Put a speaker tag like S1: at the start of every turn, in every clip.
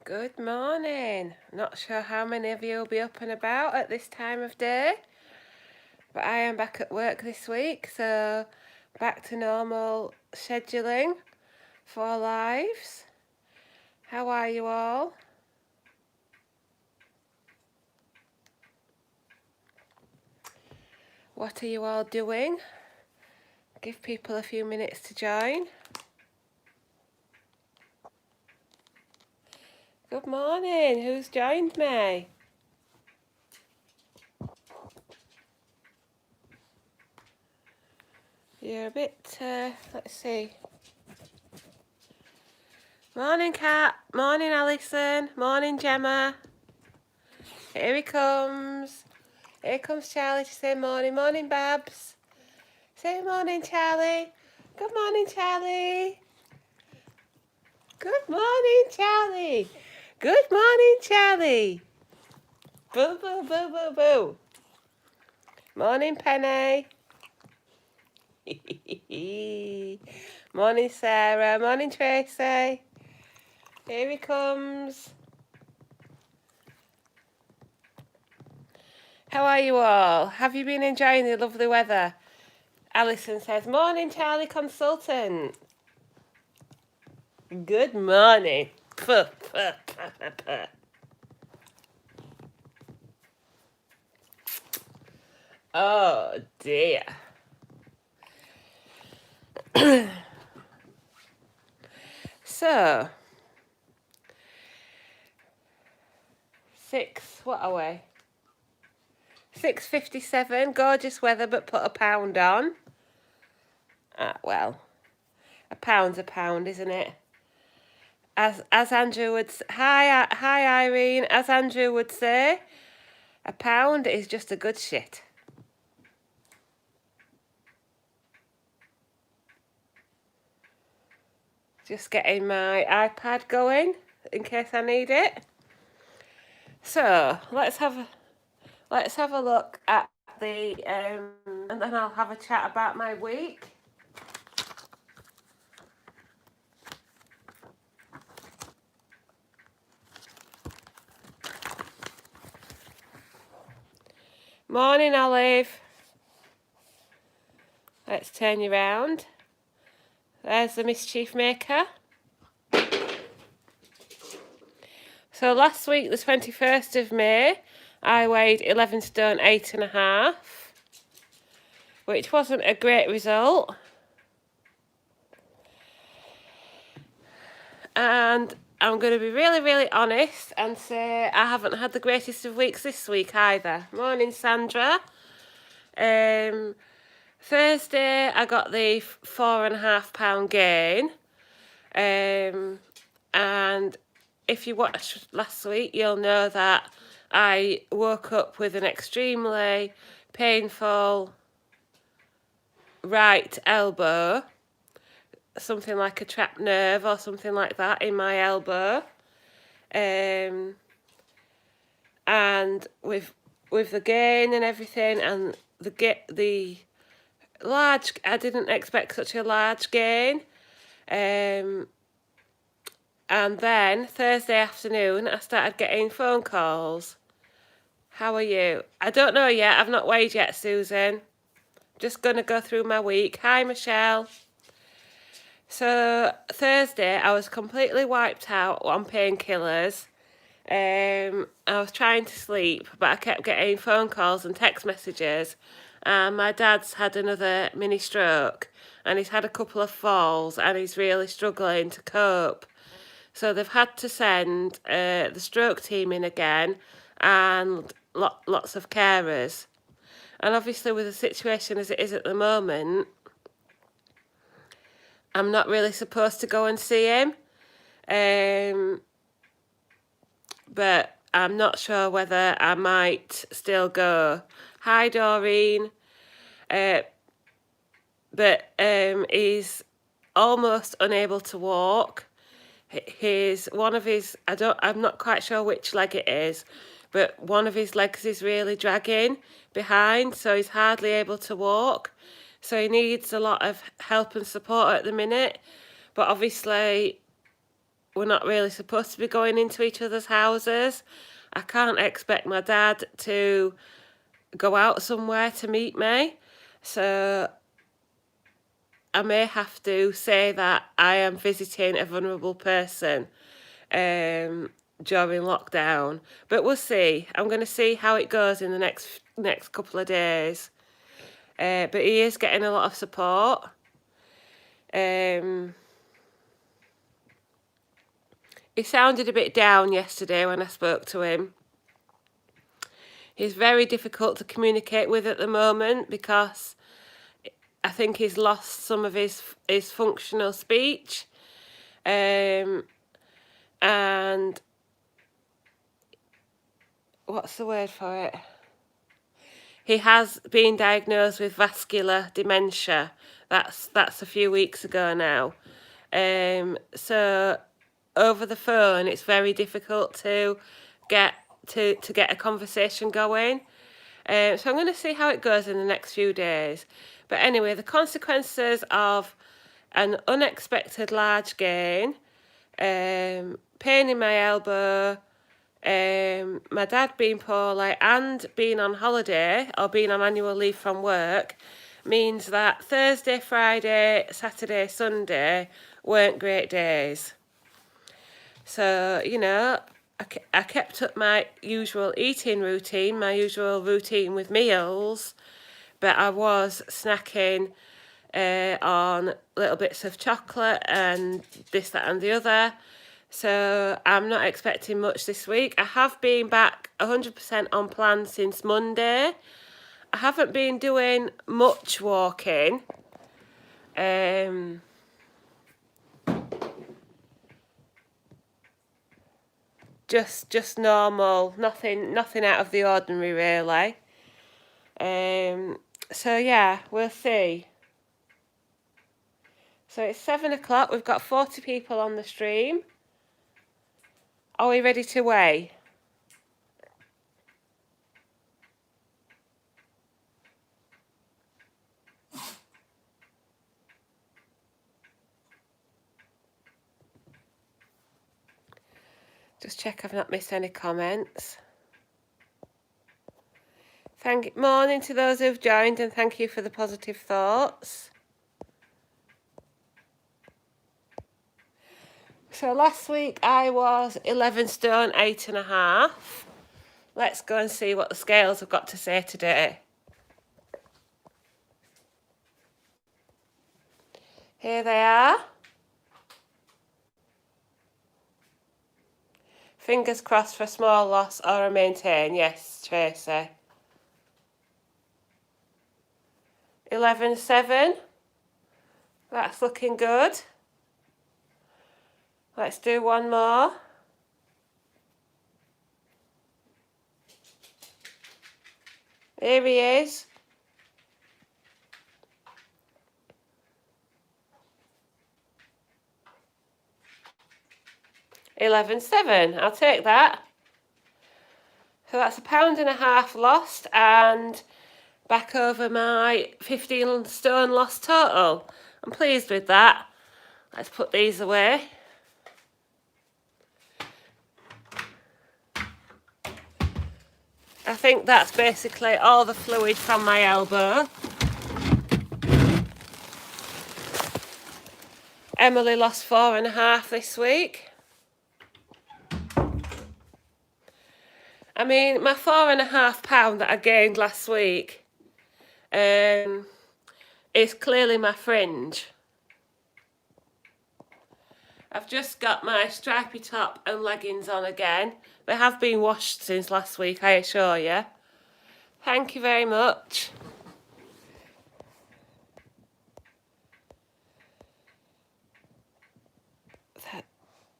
S1: Good morning. Not sure how many of you will be up and about at this time of day, but I am back at work this week, so back to normal scheduling for our lives. How are you all? What are you all doing? Give people a few minutes to join. Good morning. Who's joined me? You're a bit, let's see. Morning, Kat. Morning, Alison. Morning, Gemma. Here he comes. Here comes Charlie to say morning. Morning, Babs. Say morning, Charlie. Good morning, Charlie. Good morning, Charlie. Good morning, Charlie. Boo, boo, boo, boo, boo. Morning, Penny. Morning, Sarah. Morning, Tracy. Here he comes. How are you all? Have you been enjoying the lovely weather? Alison says, morning, Charlie Consultant. Good morning. Puh, puh, puh, puh, puh. Oh dear. So, what are we? 6:57, gorgeous weather, but put a pound on. Well, a pound's a pound, isn't it? As Andrew would hi Irene. As Andrew would say, a pound is just a good shit. Just getting my iPad going in case I need it. So let's have a look at the and then I'll have a chat about my week. Morning, Olive. Let's turn you round. There's the mischief maker. So last week, the 21st of May, I weighed 11 stone 8.5, which wasn't a great result. And I'm going to be really, really honest and say I haven't had the greatest of weeks this week either. Morning, Sandra. Thursday, I got the £4.5 gain. And if you watched last week, you'll know that I woke up with an extremely painful right elbow, something like a trapped nerve or something like that in my elbow. And with the gain and everything, and the large, I didn't expect such a large gain. And then Thursday afternoon, I started getting phone calls. How are you? I don't know yet. I've not weighed yet, Susan. Just going to go through my week. Hi, Michelle. So Thursday, I was completely wiped out on painkillers. I was trying to sleep, but I kept getting phone calls and text messages. And my dad's had another mini stroke, and he's had a couple of falls, and he's really struggling to cope. So they've had to send the stroke team in again, and lots of carers. And obviously with the situation as it is at the moment, I'm not really supposed to go and see him. But I'm not sure whether I might still go. Hi, Doreen. But he's almost unable to walk. I'm not quite sure which leg it is, but one of his legs is really dragging behind, so he's hardly able to walk. So he needs a lot of help and support at the minute. But obviously, we're not really supposed to be going into each other's houses. I can't expect my dad to go out somewhere to meet me. So I may have to say that I am visiting a vulnerable person during lockdown. But we'll see. I'm going to see how it goes in the next couple of days. But he is getting a lot of support. He sounded a bit down yesterday when I spoke to him. He's very difficult to communicate with at the moment because I think he's lost some of his functional speech. And what's the word for it? He has been diagnosed with vascular dementia. That's a few weeks ago now. So over the phone, it's very difficult to get a conversation going. So I'm going to see how it goes in the next few days. But anyway, the consequences of an unexpected large gain, pain in my elbow, my dad being poorly and being on holiday or being on annual leave from work means that Thursday, Friday, Saturday, Sunday weren't great days. So, you know, I kept up my usual eating routine, my usual routine with meals, but I was snacking on little bits of chocolate and this, that and the other. So I'm not expecting much this week. I have been back 100% on plan since Monday. I haven't been doing much walking. Just normal, nothing out of the ordinary really. So yeah, we'll see. So it's 7 o'clock. We've got 40 people on the stream. Are we ready to weigh? Just check I've not missed any comments. Morning to those who've joined, and thank you for the positive thoughts. So last week I was 11 stone 8.5. Let's go and see what the scales have got to say today. Here they are. Fingers crossed for a small loss or a maintain. Yes, Tracy. 11.7. That's looking good. Let's do one more. Here he is. 11.7. I'll take that. So that's £1.50 lost and back over my 15 stone lost total. I'm pleased with that. Let's put these away. I think that's basically all the fluid from my elbow. Emily lost 4.5 this week. I mean, my £4.5 that I gained last week is clearly my fringe. I've just got my stripy top and leggings on again. They have been washed since last week, I assure you. Thank you very much.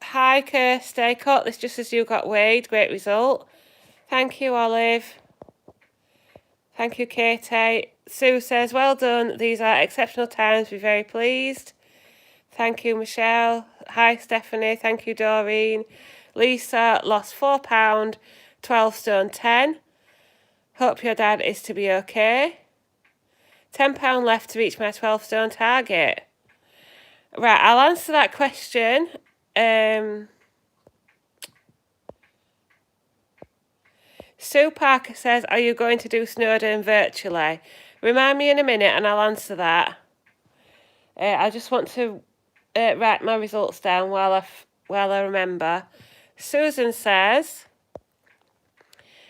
S1: Hi Kirsty, caught this just as you got weighed. Great result. Thank you, Olive. Thank you, Katie. Sue says, well done. These are exceptional times. Be very pleased. Thank you, Michelle. Hi, Stephanie. Thank you, Doreen. Lisa lost £4, 12 stone 10. Hope your dad is to be okay. £10 left to reach my 12 stone target. Right, I'll answer that question Sue Parker says, are you going to do Snowdon virtually? Remind me in a minute and I'll answer that. I just want to write my results down while I remember. Susan says,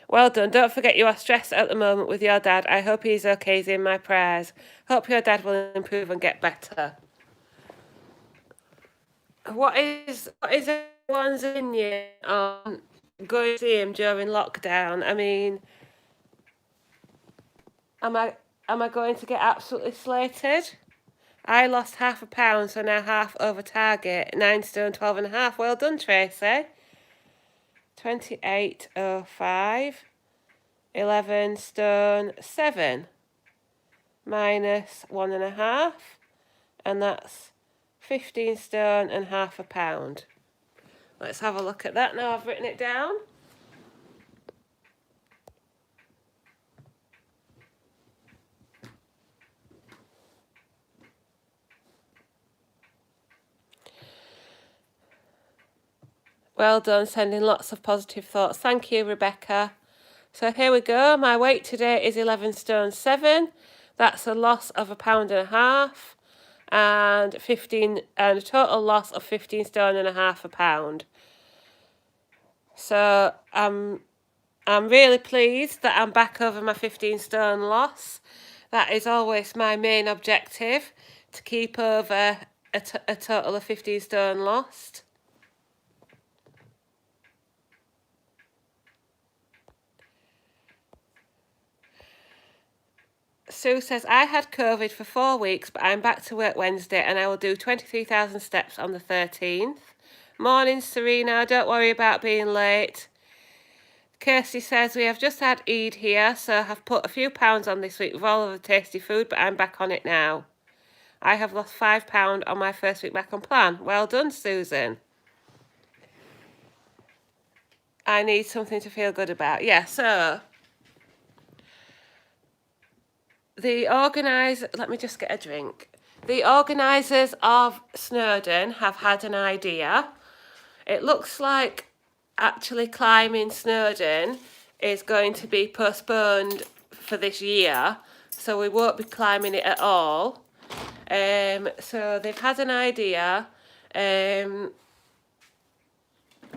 S1: well done. Don't forget you are stressed at the moment with your dad. I hope he's okay. He's in my prayers. Hope your dad will improve and get better. What is everyone's opinion on going to see him during lockdown? I mean, am I going to get absolutely slated? I lost £0.5, so now half over target. 9 stone 12.5. Well done, Tracy. 28.05. 11 stone 7 minus 1.5, and that's 15 stone and £0.5. Let's have a look at that now. I've written it down. Well done, sending lots of positive thoughts. Thank you, Rebecca. So here we go. My weight today is 11 stone 7. That's a loss of £1.5 and a total loss of 15 stone and £0.5. So I'm really pleased that I'm back over my 15 stone loss. That is always my main objective, to keep over a total of 15 stone lost. Sue says, I had COVID for 4 weeks, but I'm back to work Wednesday and I will do 23,000 steps on the 13th. Morning, Serena. Don't worry about being late. Kirsty says, we have just had Eid here, so have put a few pounds on this week with all of the tasty food, but I'm back on it now. I have lost £5 on my first week back on plan. Well done, Susan. I need something to feel good about. Yeah, so let me just get a drink. The organisers of Snowdon have had an idea. It looks like actually climbing Snowdon is going to be postponed for this year, so we won't be climbing it at all. So they've had an idea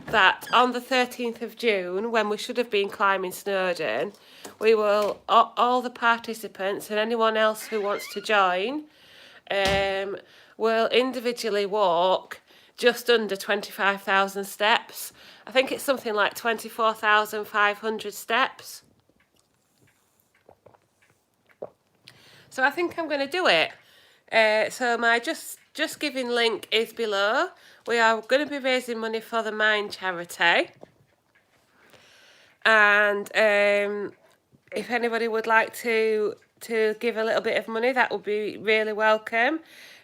S1: that on the 13th of June, when we should have been climbing Snowdon, we will, all the participants and anyone else who wants to join, will individually walk just under 25,000 steps. I think it's something like 24,500 steps. So I think I'm going to do it. So my Just Giving link is below. We are going to be raising money for the Mind charity. And if anybody would like to give a little bit of money, that would be really welcome.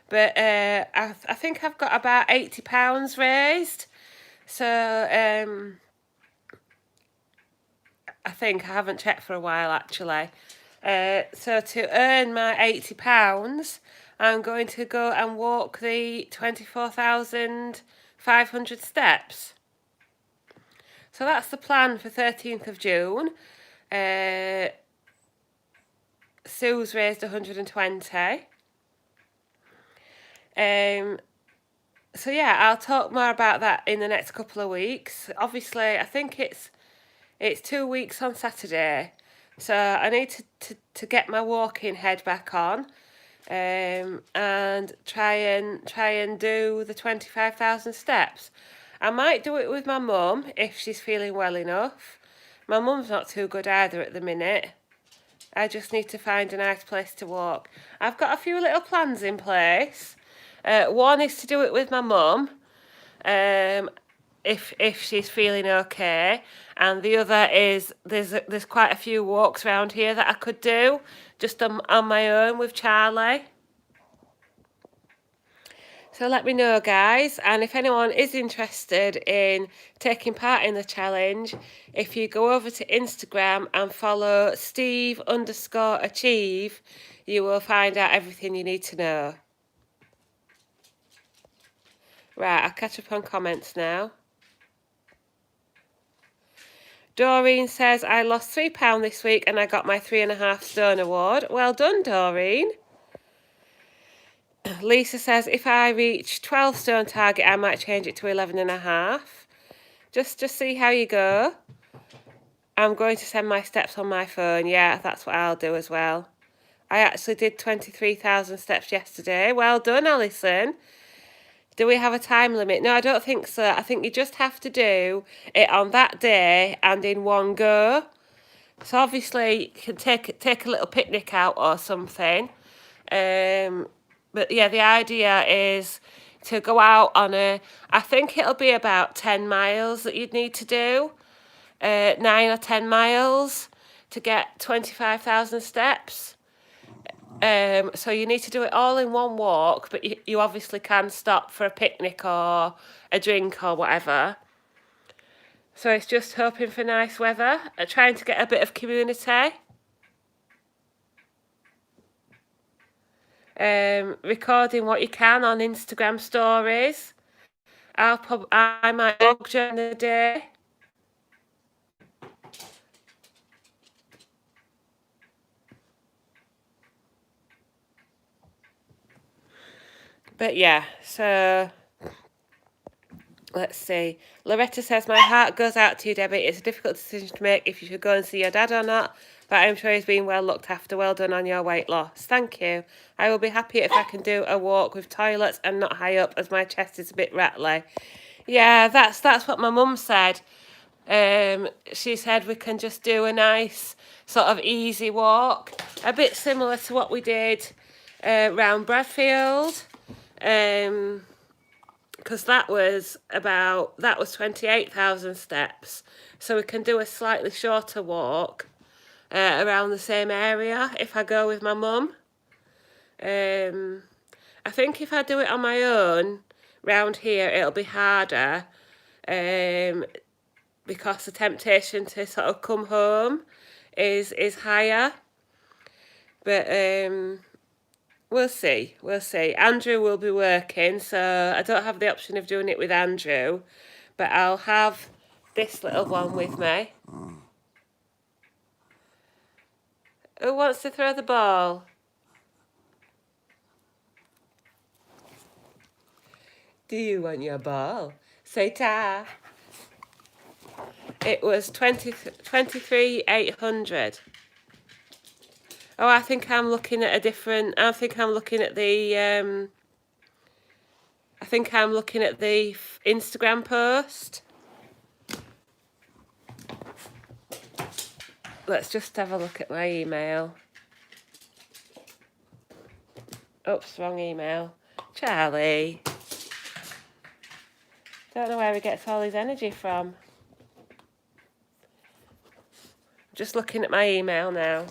S1: But I think I've got about £80 raised. So I think I haven't checked for a while actually. So to earn my £80, I'm going to go and walk the 24,500 steps. So that's the plan for 13th of June. Sue's raised 120. So yeah, I'll talk more about that in the next couple of weeks. Obviously, I think it's 2 weeks on Saturday, so I need to get my walking head back on, and try and do the 25,000 steps. I might do it with my mum if she's feeling well enough. My mum's not too good either at the minute. I just need to find a nice place to walk. I've got a few little plans in place. One is to do it with my mum, if she's feeling okay, and the other is there's quite a few walks around here that I could do just on my own with Charlie. So let me know, guys, and if anyone is interested in taking part in the challenge, if you go over to Instagram and follow Steve_Achieve, you will find out everything you need to know. Right, I'll catch up on comments now. Doreen says, I lost £3 this week and I got my 3.5 stone award. Well done, Doreen. Lisa says, if I reach 12 stone target, I might change it to 11.5. Just see how you go. I'm going to send my steps on my phone. Yeah, that's what I'll do as well. I actually did 23,000 steps yesterday. Well done, Alison. Do we have a time limit? No, I don't think so. I think you just have to do it on that day and in one go. So obviously you can take a little picnic out or something. But yeah, the idea is to go out on I think it'll be about 10 miles that you'd need to do. 9 or 10 miles to get 25,000 steps. So you need to do it all in one walk, but you obviously can stop for a picnic or a drink or whatever. So it's just hoping for nice weather, trying to get a bit of community. Recording what you can on Instagram stories. I might vlog during the day. But yeah, so let's see. Loretta says, my heart goes out to you, Debbie. It's a difficult decision to make if you should go and see your dad or not, but I'm sure he's been well looked after. Well done on your weight loss. Thank you. I will be happy if I can do a walk with toilets and not high up, as my chest is a bit rattly. Yeah, that's what my mum said. She said we can just do a nice sort of easy walk, a bit similar to what we did round Bradfield. Because that was 28,000 steps, so we can do a slightly shorter walk around the same area if I go with my mum. I think if I do it on my own round here, it'll be harder because the temptation to sort of come home is higher. But we'll see. Andrew will be working, so I don't have the option of doing it with Andrew, but I'll have this little one with me. Who wants to throw the ball? Do you want your ball? Say ta. It was 23,800. Oh, I think I'm looking at the Instagram post. Let's just have a look at my email. Oops, wrong email. Charlie. Don't know where he gets all his energy from. Just looking at my email now.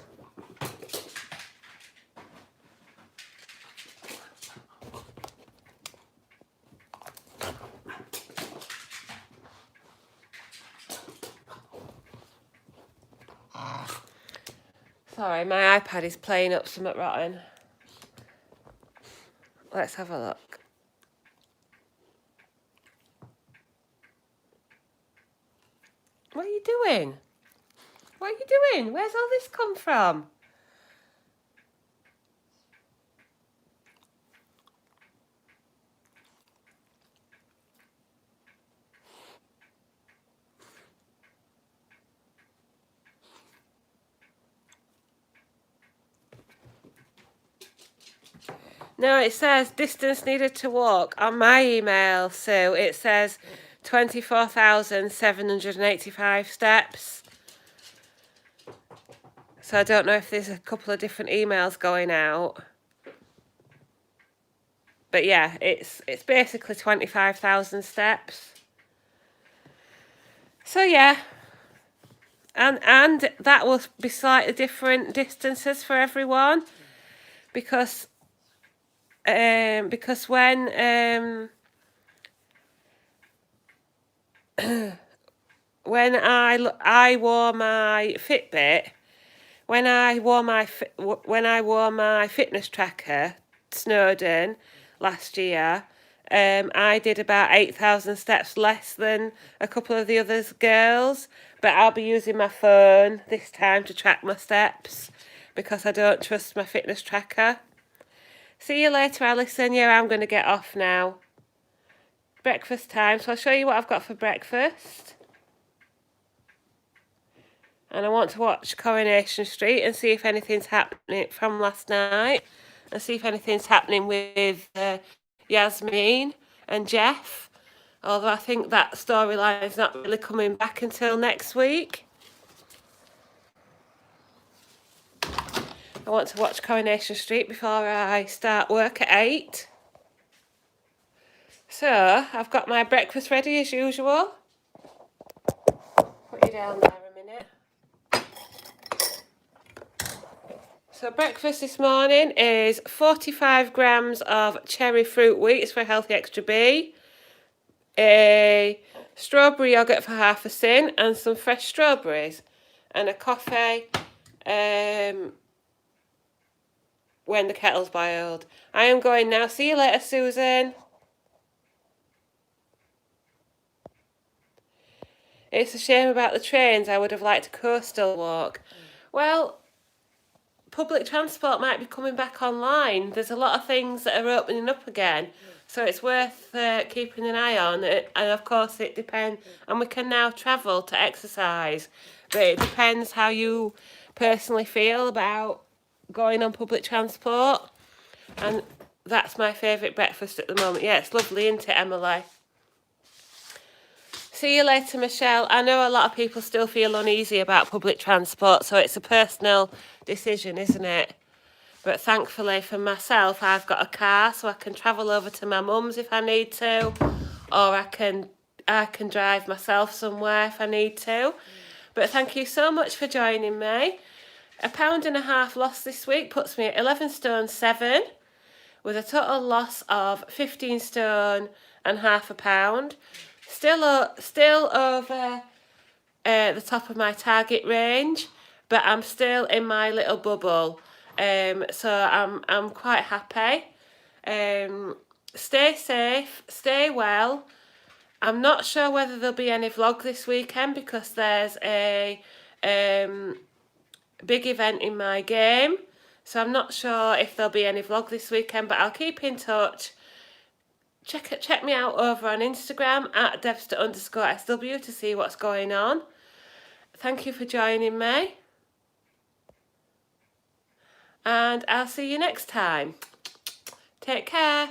S1: Sorry, my iPad is playing up something rotten. Let's have a look. What are you doing? Where's all this come from? No, it says distance needed to walk on my email, Sue. It says 24,785 steps. So I don't know if there's a couple of different emails going out. But yeah, it's basically 25,000 steps. So yeah. And that will be slightly different distances for everyone. Because when when I wore my Fitbit, when I wore my fitness tracker, Snowdon, last year, I did about 8,000 steps less than a couple of the other girls, but I'll be using my phone this time to track my steps because I don't trust my fitness tracker. See you later, Alison. Yeah, I'm going to get off now. Breakfast time, so I'll show you what I've got for breakfast. And I want to watch Coronation Street and see if anything's happening from last night, and see if anything's happening with Yasmin and Jeff, although I think that storyline is not really coming back until next week. I want to watch Coronation Street before I start work at 8. So I've got my breakfast ready as usual. Put you down there a minute. So breakfast this morning is 45 grams of cherry fruit wheats for a healthy extra B, a strawberry yoghurt for half a sin and some fresh strawberries, and a coffee when the kettle's boiled. I am going now. See you later, Susan. It's a shame about the trains. I would have liked a coastal walk. Well, public transport might be coming back online. There's a lot of things that are opening up again, so it's worth keeping an eye on. And of course it depends, and we can now travel to exercise, but it depends how you personally feel about going on public transport. And that's my favourite breakfast at the moment. Yeah, it's lovely, isn't it, Emily? See you later, Michelle. I know a lot of people still feel uneasy about public transport, so it's a personal decision, isn't it? But thankfully for myself, I've got a car, so I can travel over to my mum's if I need to, or I can drive myself somewhere if I need to. But thank you so much for joining me. £1.50 loss this week puts me at 11 stone 7, with a total loss of 15 stone and half a pound. Still over the top of my target range, but I'm still in my little bubble. So I'm quite happy. Stay safe, stay well. I'm not sure whether there'll be any vlog this weekend because there's a big event in my game. So I'm not sure if there'll be any vlog this weekend, but I'll keep in touch. Check me out over on Instagram at devster_SW to see what's going on. Thank you for joining me. And I'll see you next time. Take care.